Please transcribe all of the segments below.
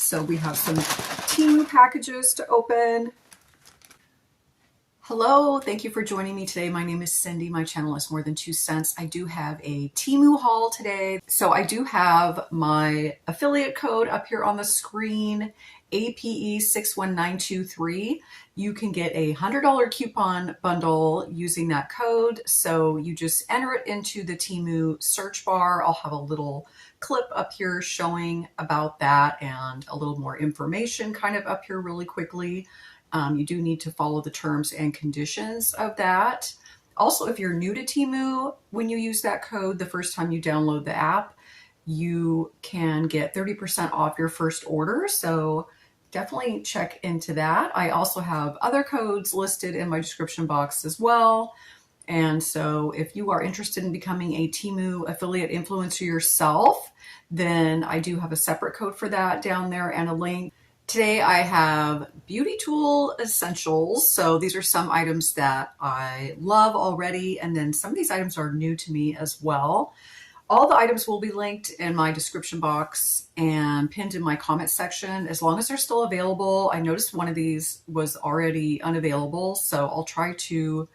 So we have some Temu packages to open. Hello, thank you for joining me today. My name is Cindy. My channel is More Than 2 Cents. I do have a Temu haul today. So I do have my affiliate code up here on the screen, APE61923. You can get a $100 coupon bundle using that code. So you just enter it into the Temu search bar. I'll have a little clip up here showing about that and a little more information kind of up here really quickly. You do need to follow the terms and conditions of that. Also, if you're new to Temu, when you use that code the first time you download the app, you can get 30% off your first order. So definitely check into that. I also have other codes listed in my description box as well. And so if you are interested in becoming a Temu affiliate influencer yourself, then I do have a separate code for that down there and a link. Today I have beauty tool essentials. So these are some items that I love already, and then some of these items are new to me as well. All the items will be linked in my description box and pinned in my comment section as long as they're still available. I noticed one of these was already unavailable, so I'll try to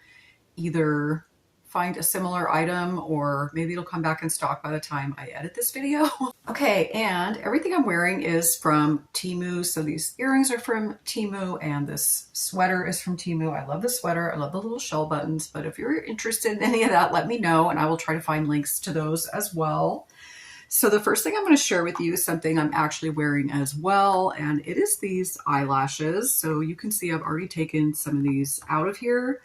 either find a similar item or maybe it'll come back in stock by the time I edit this video. Okay, and everything I'm wearing is from Temu. So these earrings are from Temu and this sweater is from Temu. I love the sweater. I love the little shell buttons, but if you're interested in any of that, let me know and I will try to find links to those as well. So the first thing I'm going to share with you is something I'm actually wearing as well, and it is these eyelashes. So you can see I've already taken some of these out of here.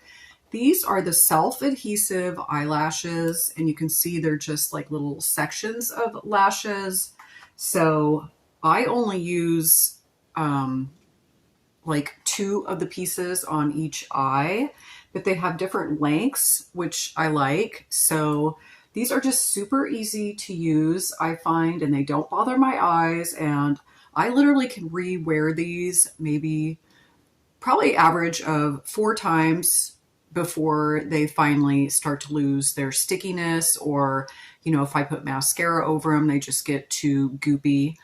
These are the self-adhesive eyelashes, and you can see they're just like little sections of lashes. So I only use like 2 of the pieces on each eye, but they have different lengths, which I like. So these are just super easy to use, I find, and they don't bother my eyes. And I literally can re-wear these maybe probably average of 4 times before they finally start to lose their stickiness, or, you know, if I put mascara over them, they just get too goopy.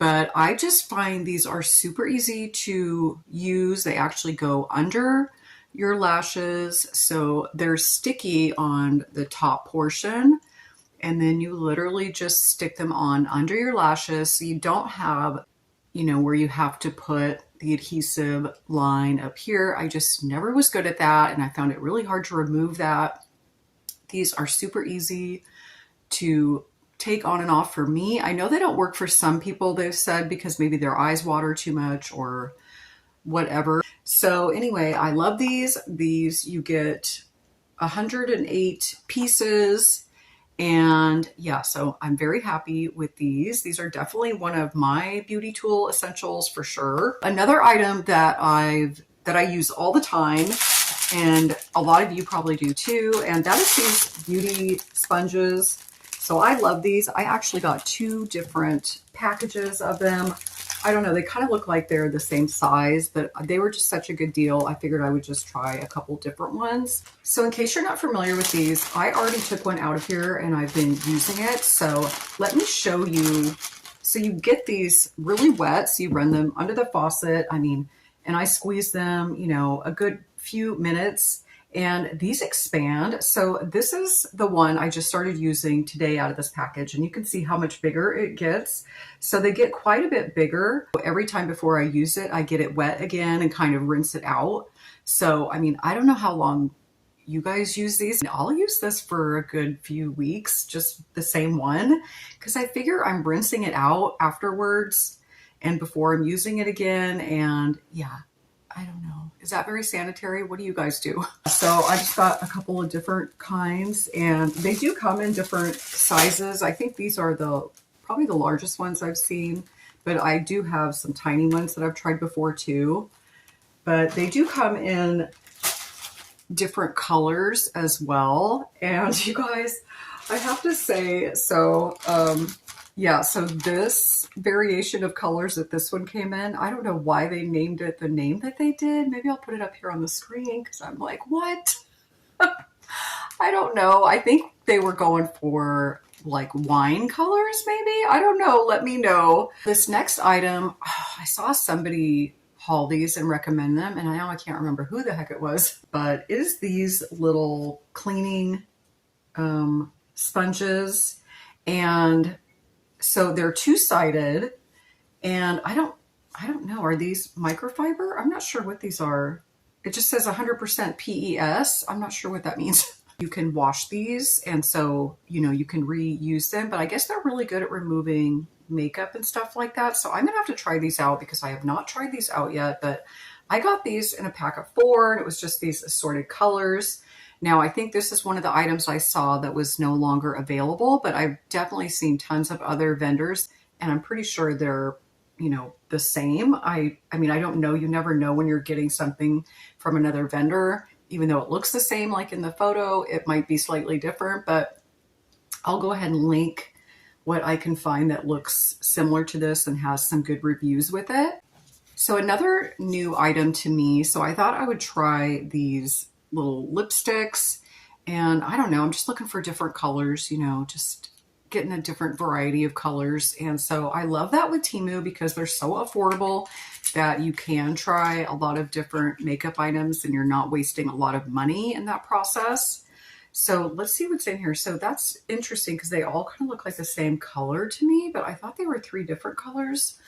But I just find these are super easy to use. They actually go under your lashes, so they're sticky on the top portion, and then you literally just stick them on under your lashes, so you don't have, you know, where you have to put the adhesive line up here. I just never was good at that, and I found it really hard to remove that. These are super easy to take on and off for me. I know they don't work for some people, they've said, because maybe their eyes water too much or whatever. So anyway, I love these. These, you get 108 pieces. And yeah, so I'm very happy with these. These are definitely one of my beauty tool essentials for sure. Another item that I use all the time, and a lot of you probably do too, and that is these beauty sponges. So I love these. I actually got 2 different packages of them. I don't know, they kind of look like they're the same size, but they were just such a good deal. I figured I would just try a couple different ones. So in case you're not familiar with these, I already took one out of here and I've been using it. So let me show you. So you get these really wet, so you run them under the faucet. I mean, and I squeeze them, you know, a good few minutes, and these expand. So this is the one I just started using today out of this package, and you can see how much bigger it gets. So they get quite a bit bigger. Every time before I use it, I get it wet again and kind of rinse it out. So, I mean, I don't know how long you guys use these. I'll use this for a good few weeks, just the same one, because I figure I'm rinsing it out afterwards and before I'm using it again. And yeah, I don't know. Is that very sanitary? What do you guys do? So I just got a couple of different kinds, and they do come in different sizes. I think these are probably the largest ones I've seen, but I do have some tiny ones that I've tried before too. But they do come in different colors as well. And you guys, I have to say, so yeah, so this variation of colors that this one came in, I don't know why they named it the name that they did. Maybe I'll put it up here on the screen because I'm like, what? I don't know. I think they were going for like wine colors maybe. I don't know. Let me know. This next item, I saw somebody haul these and recommend them, and now I can't remember who the heck it was, but it is these little cleaning sponges. And so they're two-sided, and I don't know, are these microfiber? I'm not sure what these are. It just says 100% PES. I'm not sure what that means. You can wash these, and so, you know, you can reuse them, but I guess they're really good at removing makeup and stuff like that. So I'm gonna have to try these out because I have not tried these out yet, but I got these in a pack of 4, and it was just these assorted colors. Now, I think this is one of the items I saw that was no longer available, but I've definitely seen tons of other vendors, and I'm pretty sure they're, you know, the same. I mean, I don't know. You never know when you're getting something from another vendor. Even though it looks the same like in the photo, it might be slightly different, but I'll go ahead and link what I can find that looks similar to this and has some good reviews with it. So another new item to me, so I thought I would try these little lipsticks, and I don't know, I'm just looking for different colors, you know, just getting a different variety of colors. And so I love that with Temu because they're so affordable that you can try a lot of different makeup items and you're not wasting a lot of money in that process. So let's see what's in here. So that's interesting because they all kind of look like the same color to me, but I thought they were 3 different colors.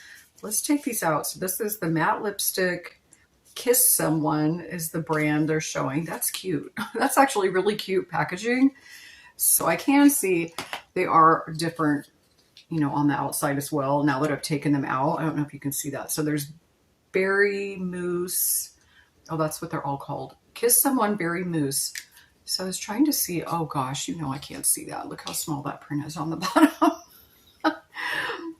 Let's take these out. So this is the matte lipstick. Kiss Someone is the brand they're showing. That's cute. That's actually really cute packaging. So I can see they are different, you know, on the outside as well. Now that I've taken them out, I don't know if you can see that. So there's Berry Mousse. Oh, that's what they're all called. Kiss Someone Berry Mousse. So I was trying to see, oh gosh, you know, I can't see that. Look how small that print is on the bottom.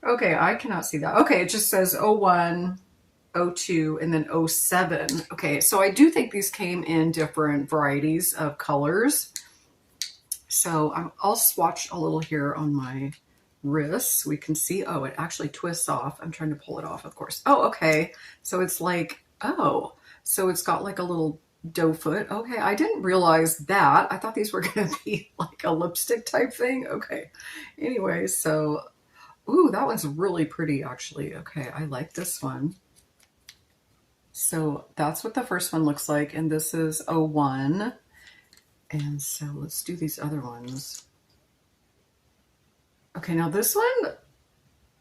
Okay, I cannot see that. Okay, it just says 01, 02, and then 07. Okay, so I do think these came in different varieties of colors. So I'll swatch a little here on my wrist. We can see, oh, it actually twists off. I'm trying to pull it off, of course. Oh, okay. So it's like, oh, so it's got like a little doe foot. Okay, I didn't realize that. I thought these were going to be like a lipstick type thing. Okay. Anyway, so, ooh, that one's really pretty actually. Okay, I like this one. So that's what the first one looks like. And this is 01. And so let's do these other ones. Okay, now this one,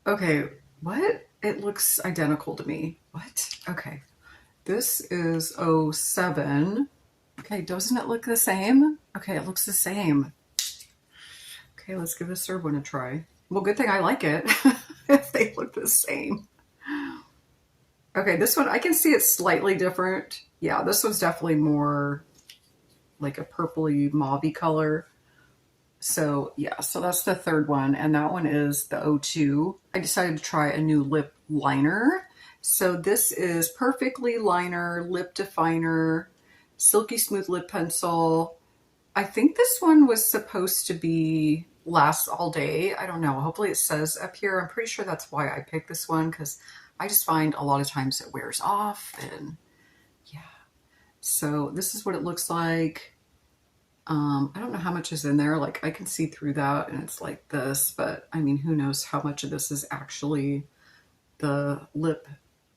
okay, what? It looks identical to me. What? Okay, this is 07. Okay, doesn't it look the same? Okay, it looks the same. Okay, let's give this third one a try. Well, good thing I like it if they look the same. Okay, this one, I can see it's slightly different. Yeah, this one's definitely more like a purpley mauvey color. So yeah, so that's the third one, and that one is the 02. I decided to try a new lip liner. So this is Perfectly Liner Lip Definer Silky Smooth Lip Pencil. I think this one was supposed to be last all day. I don't know. Hopefully it says up here. I'm pretty sure that's why I picked this one, because I just find a lot of times it wears off, and yeah. So this is what it looks like. I don't know how much is in there. Like I can see through that and it's like this, but I mean, who knows how much of this is actually the lip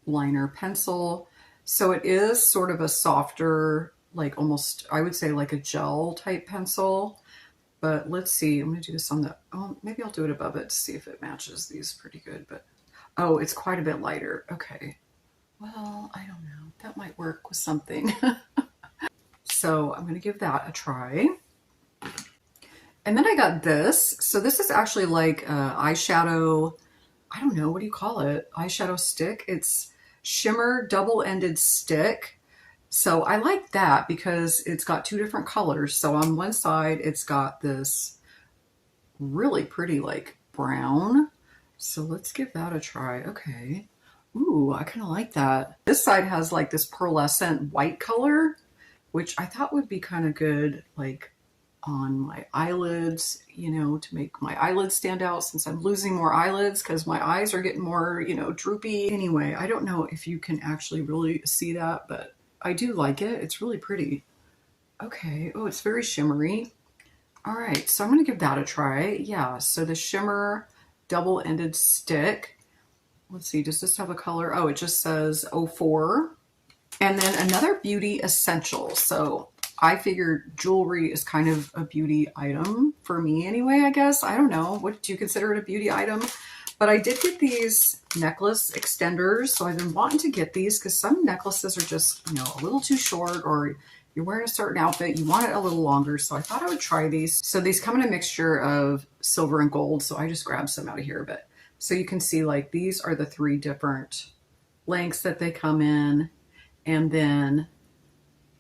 liner pencil. So it is sort of a softer, like almost, I would say like a gel type pencil, but let's see. I'm going to do this on the, oh, maybe I'll do it above it to see if it matches these pretty good, but oh, it's quite a bit lighter. Okay. Well, I don't know. That might work with something. So I'm going to give that a try. And then I got this. So this is actually like eyeshadow, I don't know, what do you call it? Eyeshadow stick. It's shimmer double-ended stick. So I like that because it's got 2 different colors. So on one side, it's got this really pretty like brown. So let's give that a try. Okay. Ooh, I kind of like that. This side has like this pearlescent white color, which I thought would be kind of good, like on my eyelids, you know, to make my eyelids stand out since I'm losing more eyelids because my eyes are getting more, you know, droopy. Anyway, I don't know if you can actually really see that, but I do like it. It's really pretty. Okay. Oh, it's very shimmery. All right, so I'm gonna give that a try. Yeah, so the shimmer double-ended stick. Let's see, does this have a color? Oh, it just says 04. And then another beauty essential. So I figured jewelry is kind of a beauty item for me anyway, I guess. I don't know. What do you consider it a beauty item? But I did get these necklace extenders. So I've been wanting to get these because some necklaces are just, you know, a little too short, or you're wearing a certain outfit, you want it a little longer. So I thought I would try these. So these come in a mixture of silver and gold. So I just grabbed some out of here. But so you can see, like, these are the 3 different lengths that they come in. And then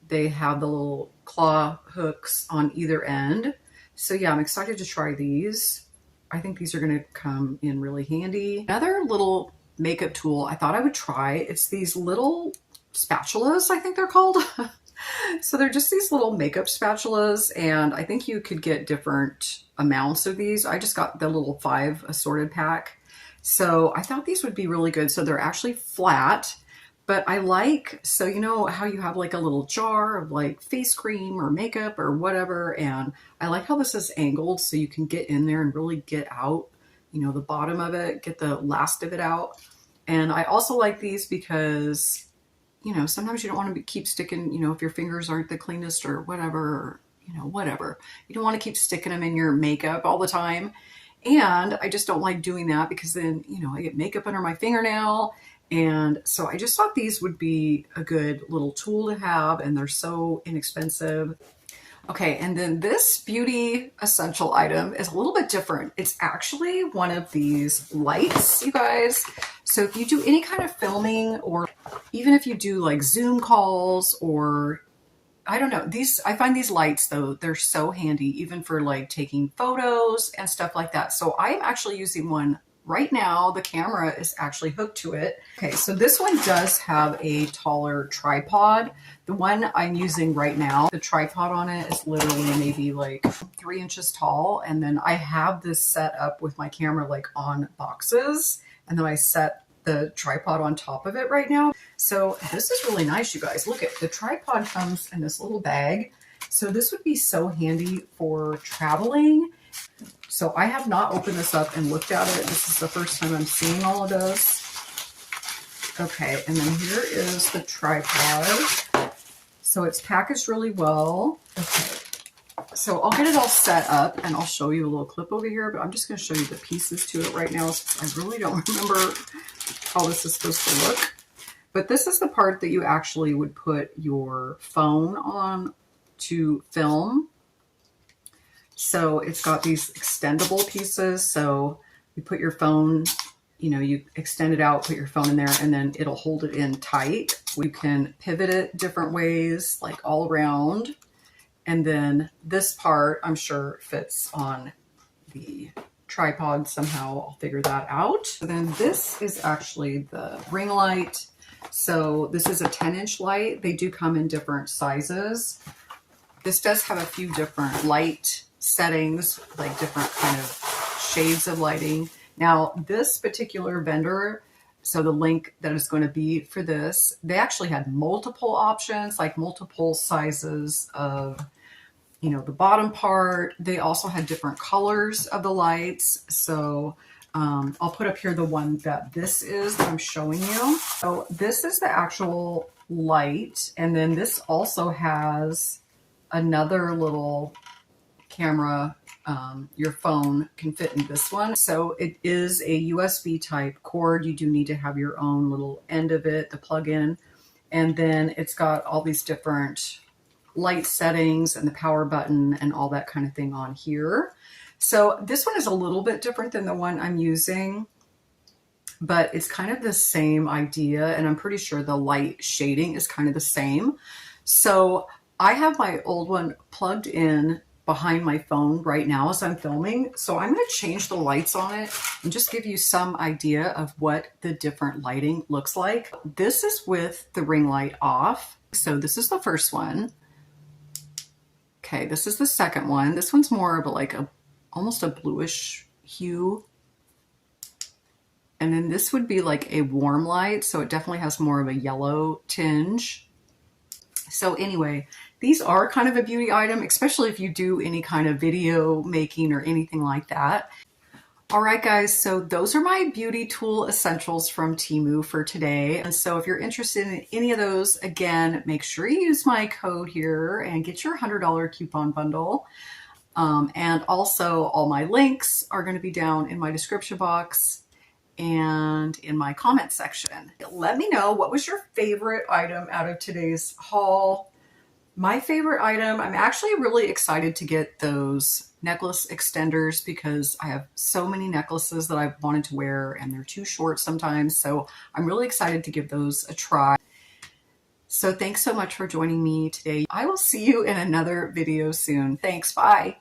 they have the little claw hooks on either end. So yeah, I'm excited to try these. I think these are going to come in really handy. Another little makeup tool I thought I would try, it's these little spatulas, I think they're called. So they're just these little makeup spatulas, and I think you could get different amounts of these. I just got the little 5 assorted pack. So I thought these would be really good. So they're actually flat, but I like, so you know how you have like a little jar of like face cream or makeup or whatever, and I like how this is angled so you can get in there and really get out, you know, the bottom of it, get the last of it out. And I also like these because, you know, sometimes you don't want to keep sticking, you know, if your fingers aren't the cleanest or whatever, or, you know, whatever. You don't want to keep sticking them in your makeup all the time. And I just don't like doing that because then, you know, I get makeup under my fingernail. And so I just thought these would be a good little tool to have, and they're so inexpensive. Okay, and then this beauty essential item is a little bit different. It's actually one of these lights, you guys. So if you do any kind of filming, or even if you do like Zoom calls, or I don't know, these, I find these lights though, they're so handy even for like taking photos and stuff like that. So I'm actually using one right now. The camera is actually hooked to it. Okay, so this one does have a taller tripod. The one I'm using right now, the tripod on it is literally maybe like 3 inches tall. And then I have this set up with my camera like on boxes. And then I set the tripod on top of it right now. So this is really nice, you guys. Look at the tripod comes in this little bag. So this would be so handy for traveling. So I have not opened this up and looked at it. This is the first time I'm seeing all of this. Okay, and then here is the tripod. So it's packaged really well. Okay, so I'll get it all set up and I'll show you a little clip over here, but I'm just going to show you the pieces to it right now. I really don't remember how this is supposed to look. But this is the part that you actually would put your phone on to film. So it's got these extendable pieces. So you put your phone, you know, you extend it out, put your phone in there, and then it'll hold it in tight. We can pivot it different ways, like all around. And then this part, I'm sure, fits on the tripod somehow. I'll figure that out. So then this is actually the ring light. So this is a 10-inch light. They do come in different sizes. This does have a few different light settings, like different kind of shades of lighting. Now, this particular vendor, so the link that is going to be for this, they actually had multiple options, like multiple sizes of, you know, the bottom part. They also had different colors of the lights. So I'll put up here the one that this is that I'm showing you. So this is the actual light. And then this also has another little camera. Your phone can fit in this one. So it is a USB type cord. You do need to have your own little end of it, the plug-in. And then it's got all these different light settings and the power button and all that kind of thing on here. So this one is a little bit different than the one I'm using, but it's kind of the same idea. And I'm pretty sure the light shading is kind of the same. So I have my old one plugged in behind my phone right now as I'm filming. So I'm going to change the lights on it and just give you some idea of what the different lighting looks like. This is with the ring light off. So this is the first one. Okay, this is the second one. This one's more of almost a bluish hue. And then this would be like a warm light. So it definitely has more of a yellow tinge. So anyway, these are kind of a beauty item, especially if you do any kind of video making or anything like that. All right, guys, so those are my beauty tool essentials from Temu for today. And so if you're interested in any of those, again, make sure you use my code here and get your $100 coupon bundle. And also all my links are going to be down in my description box and in my comment section. Let me know, what was your favorite item out of today's haul? My favorite item, I'm actually really excited to get those necklace extenders because I have so many necklaces that I've wanted to wear and they're too short sometimes. So I'm really excited to give those a try. So thanks so much for joining me today. I will see you in another video soon. Thanks, bye.